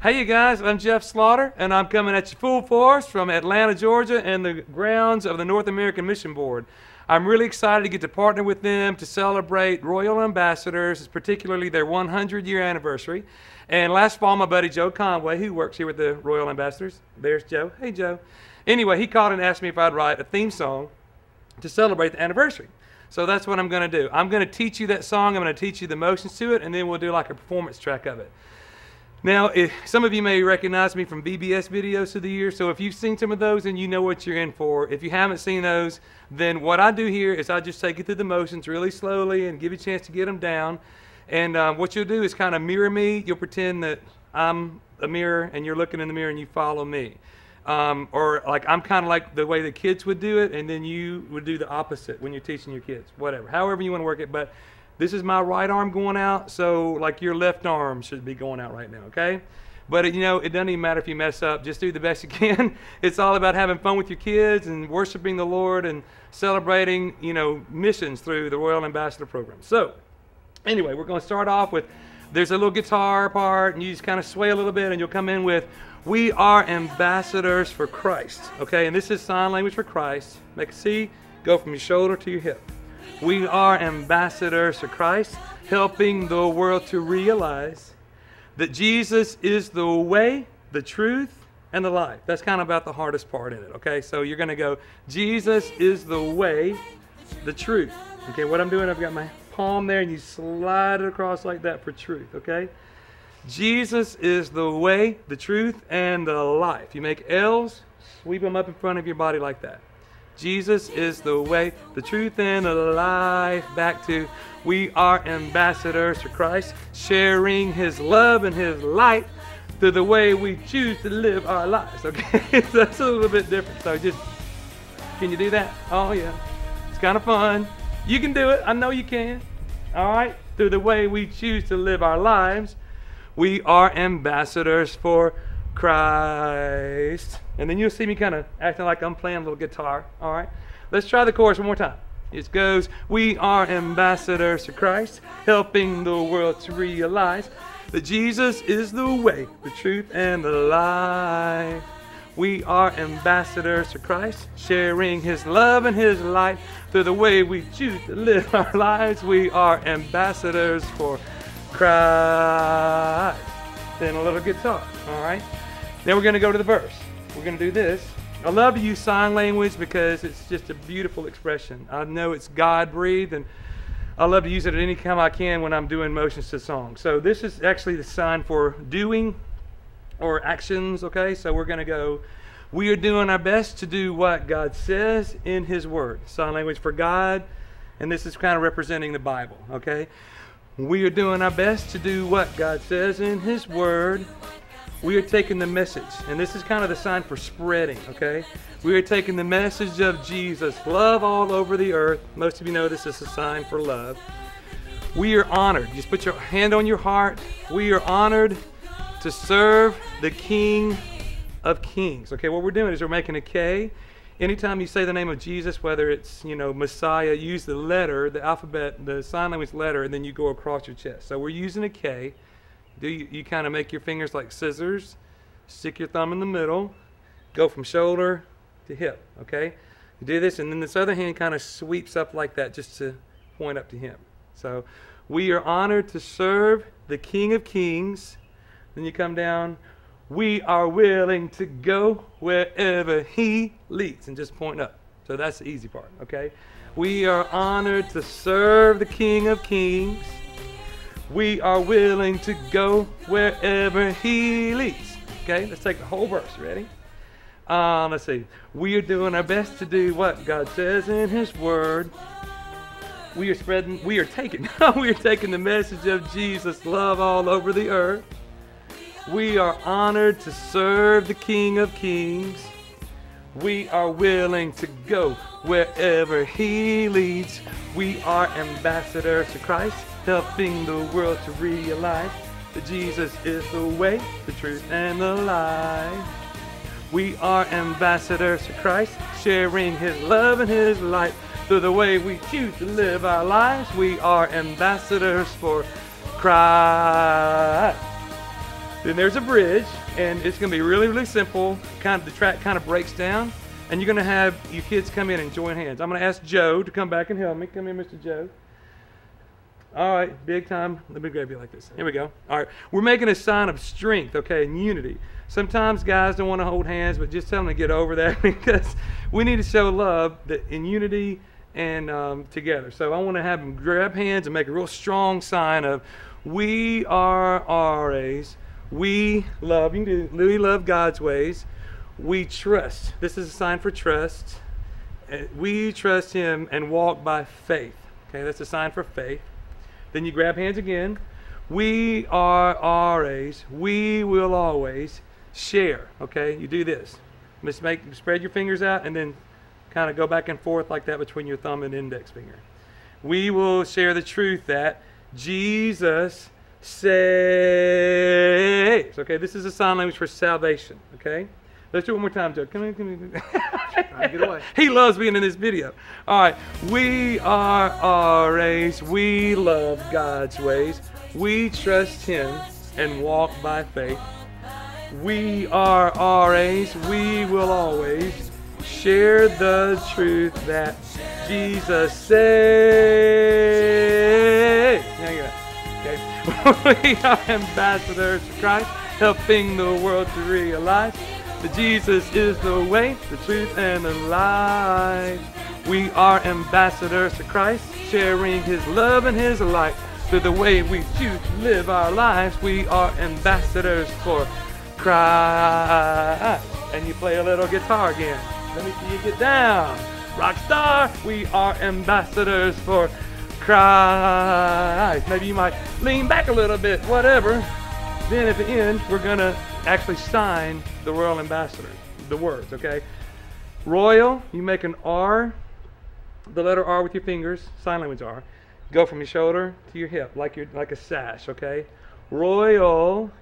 Hey you guys, I'm Jeff Slaughter, and I'm coming at you full force from Atlanta, Georgia, and the grounds of the North American Mission Board. I'm really excited to get to partner with them to celebrate Royal Ambassadors, particularly their 100-year anniversary. And last fall, my buddy Joe Conway, who works here with the Royal Ambassadors, there's Joe. Hey Joe. Anyway, he called and asked me if I'd write a theme song to celebrate the anniversary. So that's what I'm going to do. I'm going to teach you that song, I'm going to teach you the motions to it, and then we'll do like a performance track of it. Now, some of you may recognize me from BBS videos through the years, so if you've seen some of those, then you know what you're in for. If you haven't seen those, then what I do here is I just take you through the motions really slowly and give you a chance to get them down. And what you'll do is kind of mirror me. You'll pretend that I'm a mirror and you're looking in the mirror and you follow me. Or like I'm kind of like the way the kids would do it, and then you would do the opposite when you're teaching your kids, whatever. However you want to work it, but this is my right arm going out, so like your left arm should be going out right now, okay? But you know, it doesn't even matter if you mess up. Just do the best you can. It's all about having fun with your kids and worshiping the Lord and celebrating, you know, missions through the Royal Ambassador Program. So, anyway, we're going to start off with, there's a little guitar part, and you just kind of sway a little bit, and you'll come in with, we are ambassadors for Christ, okay? And this is sign language for Christ. Make a C, go from your shoulder to your hip. We are ambassadors for Christ, helping the world to realize that Jesus is the way, the truth, and the life. That's kind of about the hardest part in it, okay? So you're going to go, Jesus is the way, the truth. Okay, what I'm doing, I've got my palm there, and you slide it across like that for truth, okay? Jesus is the way, the truth, and the life. You make L's, sweep them up in front of your body like that. Jesus is the way, the truth, and the life. Back to, we are ambassadors for Christ, sharing His love and His light through the way we choose to live our lives. Okay, so that's a little bit different. So just, can you do that? Oh yeah, it's kind of fun. You can do it. I know you can. All right, through the way we choose to live our lives, we are ambassadors for Christ. And then you'll see me kind of acting like I'm playing a little guitar. All right, let's try the chorus one more time. It goes, we are ambassadors for Christ, helping the world to realize that Jesus is the way, the truth, and the life. We are ambassadors for Christ, sharing His love and His light through the way we choose to live our lives. We are ambassadors for Christ. Then a little guitar, all right? Then we're going to go to the verse. We're going to do this. I love to use sign language because it's just a beautiful expression. I know it's God-breathed, and I love to use it at any time I can when I'm doing motions to songs. So this is actually the sign for doing or actions, okay? So we're going to go, we are doing our best to do what God says in His Word. Sign language for God, and this is kind of representing the Bible, okay? We are doing our best to do what God says in His Word. We are taking the message, and this is kind of the sign for spreading, okay? We are taking the message of Jesus, love all over the earth. Most of you know this is a sign for love. We are honored. Just put your hand on your heart. We are honored to serve the King of Kings. Okay, what we're doing is we're making a K. Anytime you say the name of Jesus, whether it's, you know, Messiah, use the letter, the alphabet, the sign language letter, and then you go across your chest. So we're using a K. You kind of make your fingers like scissors, stick your thumb in the middle, go from shoulder to hip, okay? You do this, and then this other hand kind of sweeps up like that just to point up to Him. So we are honored to serve the King of Kings. Then you come down, we are willing to go wherever He leads, and just point up. So that's the easy part, okay? We are honored to serve the King of Kings. We are willing to go wherever He leads. Okay, let's take the whole verse. Ready? Let's see. We are doing our best to do what God says in His Word. We are taking the message of Jesus' love all over the earth. We are honored to serve the King of Kings. We are willing to go wherever He leads. We are ambassadors to Christ, helping the world to realize that Jesus is the way, the truth, and the life. We are ambassadors to Christ, sharing His love and His light through the way we choose to live our lives. We are ambassadors for Christ. Then there's a bridge, and it's going to be really, really simple. The track kind of breaks down, and you're going to have your kids come in and join hands. I'm going to ask Joe to come back and help me. Come here, Mr. Joe. All right, big time. Let me grab you like this. Here we go. All right, we're making a sign of strength, okay, and unity. Sometimes guys don't want to hold hands, but just tell them to get over that because we need to show love in unity and together. So I want to have them grab hands and make a real strong sign of we are RAs. We love, you can do, we love God's ways. We trust. This is a sign for trust. We trust Him and walk by faith. Okay, that's a sign for faith. Then you grab hands again. We are RAs. We will always share. Okay, you do this. Just spread your fingers out and then kind of go back and forth like that between your thumb and index finger. We will share the truth that Jesus saves. Okay, this is a sign language for salvation. Okay, let's do it one more time, Joe. Come in. Get away. He loves being in this video. All right, we are RAs. We love God's ways. We trust Him and walk by faith. We are RAs. We will always share the truth that Jesus saves. Hang on. Okay. We are ambassadors for Christ, helping the world to realize that Jesus is the way, the truth, and the life. We are ambassadors for Christ, sharing His love and His light through the way we choose to live our lives. We are ambassadors for Christ. And you play a little guitar again. Let me see you get down. Rock star. We are ambassadors for Christ. Maybe you might lean back a little bit, whatever. Then at the end, we're going to actually sign the royal ambassadors, the words, okay? Royal, you make an R, the letter R with your fingers, sign language R. Go from your shoulder to your hip, like a sash, okay? Royal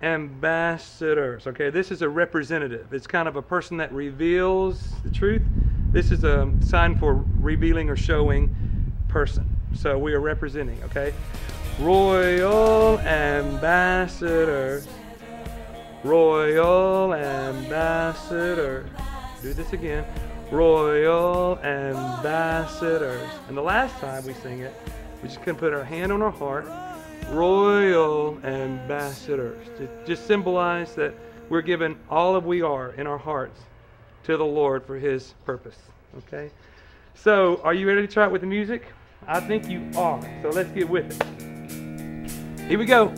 ambassadors, okay? This is a representative. It's kind of a person that reveals the truth. This is a sign for revealing or showing person. So we are representing, okay? Royal ambassadors. Royal ambassadors. Do this again. Royal ambassadors. And the last time we sing it, we just can put our hand on our heart. Royal ambassadors. To just symbolize that we're giving all of we are in our hearts to the Lord for His purpose. Okay? So, are you ready to try it with the music? I think you are. So let's get with it. Here we go.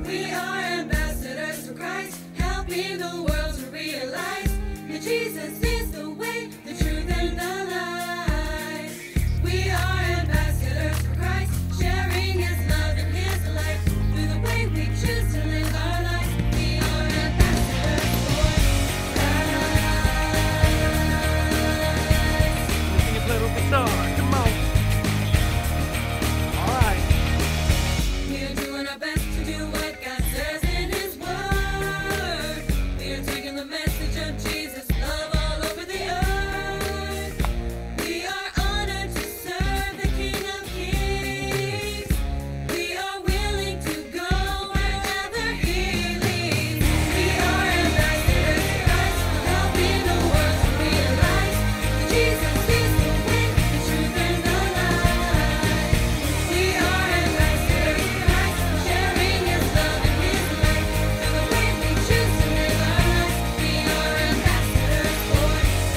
We are ambassadors for Christ, helping the world to realize that Jesus is the way, the truth, and the life. We are ambassadors for Christ, sharing His love and His light through the way we choose to live our lives. We are ambassadors for Christ. Sing a little guitar. Come on. All right. We are doing our best to do what God says in His Word. We are taking the message of Jesus' love all over the earth. We are honored to serve the King of Kings. We are willing to go wherever He leads. We are ambassadors for Christ, helping the world to realize that Jesus is the way, the truth, and the life. We are ambassadors for Christ, sharing His love and His light through the way we choose to live our lives. We are ambassadors for Christ.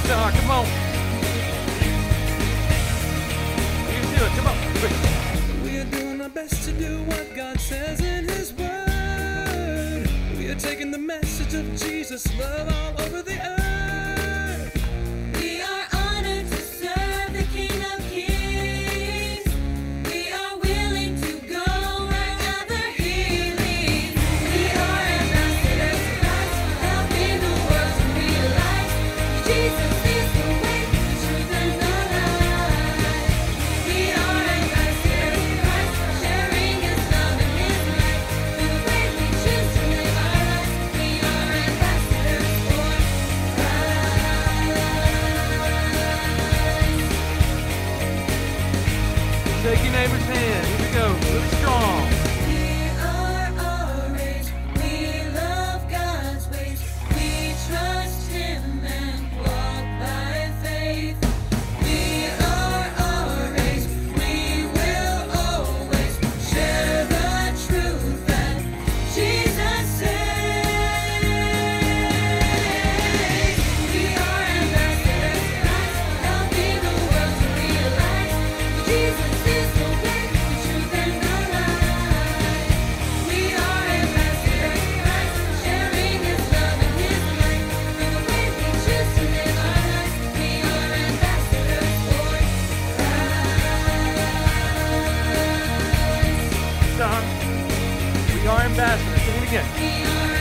Guitar, come on. You can do it. Come on. We are doing our best to do what God says in His Word. We are taking the message of Jesus' love all over the earth. We are honored to serve the King of Kings. We are willing to go wherever He leads. We are ambassadors for Christ, helping the world to realize that Jesus is the way, the truth, and the life. We are ambassadors for Christ, sharing His love and His light through the way we choose to live our lives. We are ambassadors for sung. We are ambassadors. Sing it again. We are